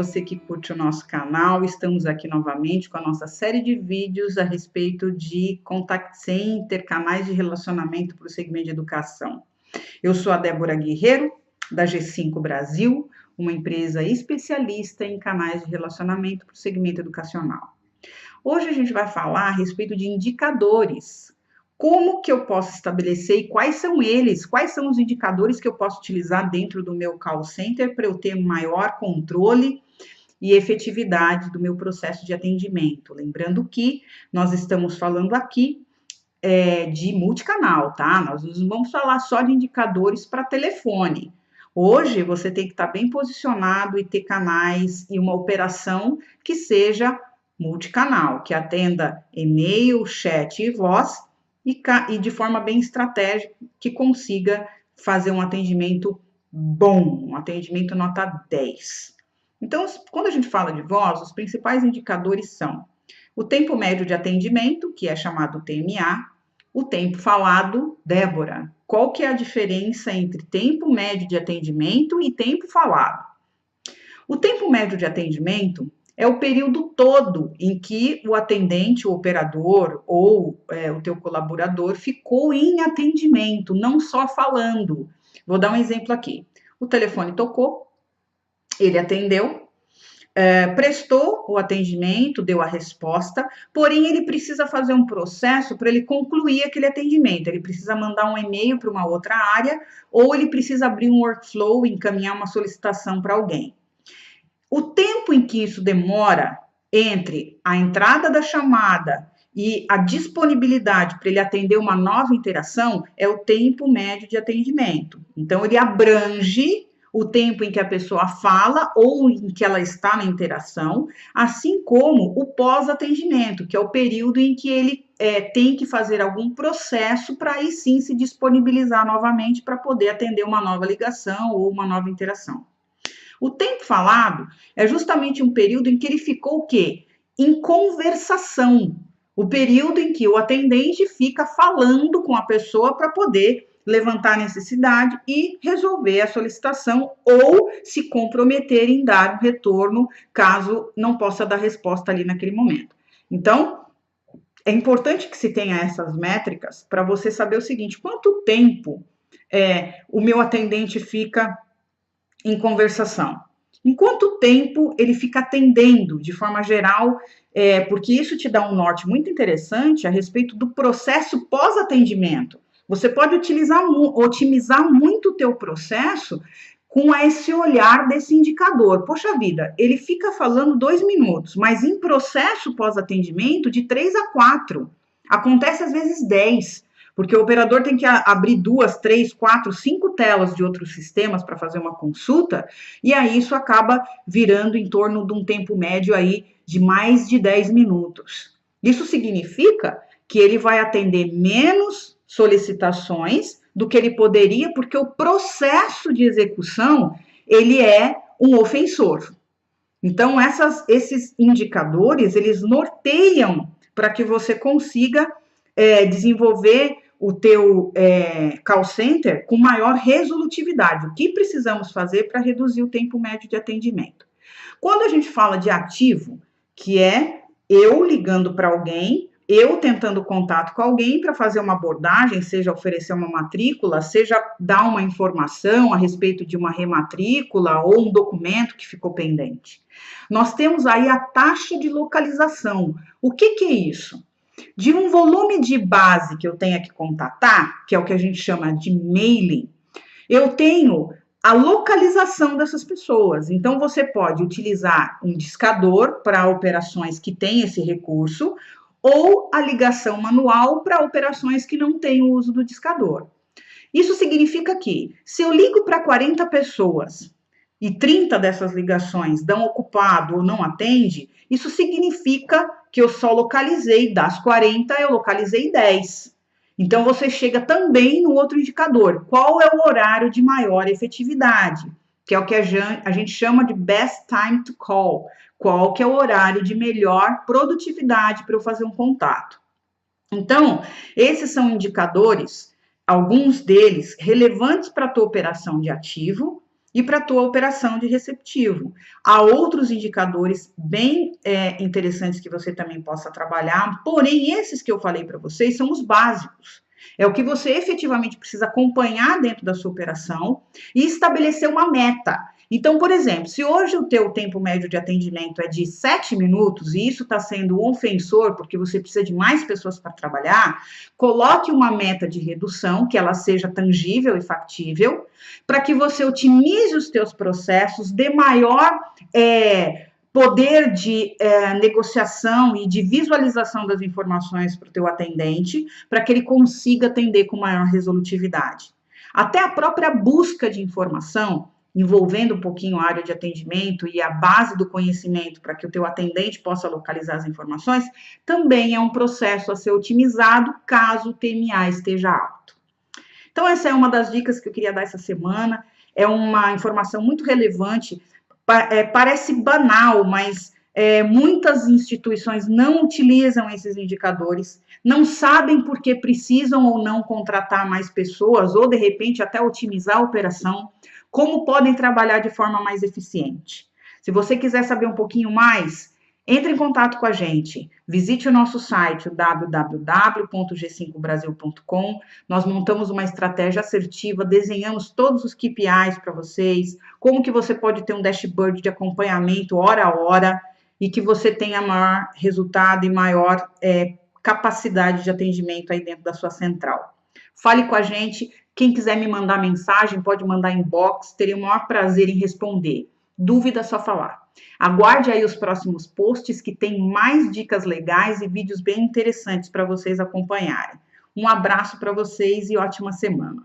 você que curte o nosso canal. Estamos aqui novamente com a nossa série de vídeos a respeito de contact center, canais de relacionamento para o segmento de educação. Eu sou a Débora Guerreiro, da G5 Brasil, uma empresa especialista em canais de relacionamento para o segmento educacional. Hoje a gente vai falar a respeito de indicadores. Como que eu posso estabelecer e quais são eles? Quais são os indicadores que eu posso utilizar dentro do meu call center para eu ter maior controle e efetividade do meu processo de atendimento? Lembrando que nós estamos falando aqui de multicanal, tá? Nós não vamos falar só de indicadores para telefone. Hoje você tem que estar bem posicionado e ter canais e uma operação que seja multicanal, que atenda e-mail, chat e voz, e de forma bem estratégica, que consiga fazer um atendimento bom, um atendimento nota 10. Então, quando a gente fala de voz, os principais indicadores são o tempo médio de atendimento, que é chamado TMA, o tempo falado. Débora, qual que é a diferença entre tempo médio de atendimento e tempo falado? O tempo médio de atendimento é o período todo em que o atendente, o operador ou o teu colaborador ficou em atendimento, não só falando. Vou dar um exemplo aqui. O telefone tocou, ele atendeu, prestou o atendimento, deu a resposta, porém ele precisa fazer um processo para ele concluir aquele atendimento. Ele precisa mandar um e-mail para uma outra área ou ele precisa abrir um workflow, encaminhar uma solicitação para alguém. O tempo em que isso demora entre a entrada da chamada e a disponibilidade para ele atender uma nova interação é o tempo médio de atendimento. Então, ele abrange o tempo em que a pessoa fala ou em que ela está na interação, assim como o pós-atendimento, que é o período em que ele tem que fazer algum processo para aí sim se disponibilizar novamente para poder atender uma nova ligação ou uma nova interação. O tempo falado é justamente um período em que ele ficou o quê? Em conversação. O período em que o atendente fica falando com a pessoa para poder levantar a necessidade e resolver a solicitação ou se comprometer em dar um retorno caso não possa dar resposta ali naquele momento. Então, é importante que se tenha essas métricas para você saber o seguinte: quanto tempo o meu atendente fica em conversação? Em quanto tempo ele fica atendendo de forma geral, porque isso te dá um norte muito interessante a respeito do processo pós-atendimento. Você pode otimizar muito o teu processo com esse olhar desse indicador. Poxa vida, ele fica falando 2 minutos, mas em processo pós-atendimento de 3 a 4. Acontece às vezes 10. Porque o operador tem que abrir 2, 3, 4, 5 telas de outros sistemas para fazer uma consulta, e aí isso acaba virando em torno de um tempo médio aí de mais de 10 minutos. Isso significa que ele vai atender menos solicitações do que ele poderia, porque o processo de execução, ele é um ofensor. Então, esses indicadores, eles norteiam para que você consiga desenvolver o teu call center com maior resolutividade. O que precisamos fazer para reduzir o tempo médio de atendimento? Quando a gente fala de ativo, que é eu ligando para alguém, eu tentando contato com alguém para fazer uma abordagem, seja oferecer uma matrícula, seja dar uma informação a respeito de uma rematrícula ou um documento que ficou pendente. Nós temos aí a taxa de localização. O que é isso? De um volume de base que eu tenha que contatar, que é o que a gente chama de mailing, eu tenho a localização dessas pessoas. Então, você pode utilizar um discador para operações que têm esse recurso, ou a ligação manual para operações que não têm o uso do discador. Isso significa que, se eu ligo para 40 pessoas e 30 dessas ligações dão ocupado ou não atende, isso significa que eu só localizei, das 40, eu localizei 10. Então, você chega também no outro indicador. Qual é o horário de maior efetividade? Que é o que a gente chama de best time to call. Qual que é o horário de melhor produtividade para eu fazer um contato? Então, esses são indicadores, alguns deles relevantes para a tua operação de ativo, e para a tua operação de receptivo. Há outros indicadores bem interessantes que você também possa trabalhar, porém esses que eu falei para vocês são os básicos. É o que você efetivamente precisa acompanhar dentro da sua operação e estabelecer uma meta. Então, por exemplo, se hoje o teu tempo médio de atendimento é de 7 minutos e isso está sendo ofensor porque você precisa de mais pessoas para trabalhar, coloque uma meta de redução, que ela seja tangível e factível, para que você otimize os teus processos, dê maior poder de negociação e de visualização das informações para o teu atendente, para que ele consiga atender com maior resolutividade. Até a própria busca de informação, envolvendo um pouquinho a área de atendimento e a base do conhecimento para que o teu atendente possa localizar as informações, também é um processo a ser otimizado caso o TMA esteja alto. Então, essa é uma das dicas que eu queria dar essa semana, é uma informação muito relevante, parece banal, mas muitas instituições não utilizam esses indicadores, não sabem por que precisam ou não contratar mais pessoas, ou de repente até otimizar a operação, como podem trabalhar de forma mais eficiente. Se você quiser saber um pouquinho mais, entre em contato com a gente, visite o nosso site, o www.g5brasil.com. Nós montamos uma estratégia assertiva, desenhamos todos os KPIs para vocês, como que você pode ter um dashboard de acompanhamento hora a hora e que você tenha maior resultado e maior capacidade de atendimento aí dentro da sua central. Fale com a gente, quem quiser me mandar mensagem, pode mandar inbox, terei o maior prazer em responder. Dúvida, é só falar. Aguarde aí os próximos posts que tem mais dicas legais e vídeos bem interessantes para vocês acompanharem. Um abraço para vocês e ótima semana.